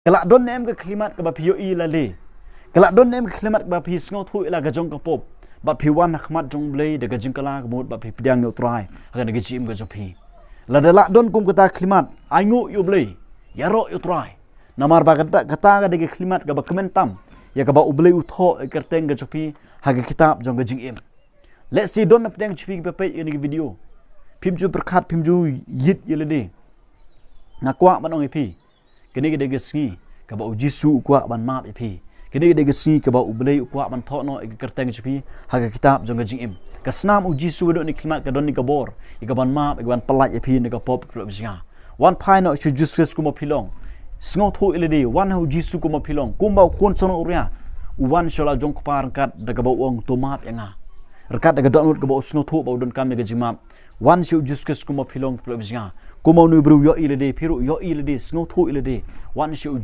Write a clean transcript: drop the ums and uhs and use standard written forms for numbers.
kelak don nem ke klimat ke bapi yo ialade kelak don nem ke klimat ke bapi Sngewthuh ila gajong kapop bapi wan khmat jong blei de gajing kala ke mut bapi pediang yo trai akan de jim gajong pi la de la don kum kata klimat aingu yo blei yaro yo trai namar ba kata de klimat ke ba kementam ya ke ba ublei utho kerteng gajong pi haga kitab jong gajing im let's see don pediang chipi ke pe ini video pimju berkat pimju yit ialade ngakwa manong ipi kini gede gesni ka ba ujisu kwa ban map ipi kini gede gesni ka ba ublei kwa ban thono kerteng chipi haga kitab jong gajing im ka snam ujisu do ni klimat ka don ni ka bor i ka ban map i ban palat ipi ni ka pop klub singa wan pai no chu jusus kuma pilong Sngewthuh ialade wan hu jisu kuma pilong kumba khon sono uria wan shola jong kupar kat daga ba wong to map yanga rekat daga donut ka ba Sngewthuh ba don kam ni gajing map wan shu jusus kuma pilong klub singa kuma nu bru yo ialade piru yo ialade Sngewthuh ialade wan shu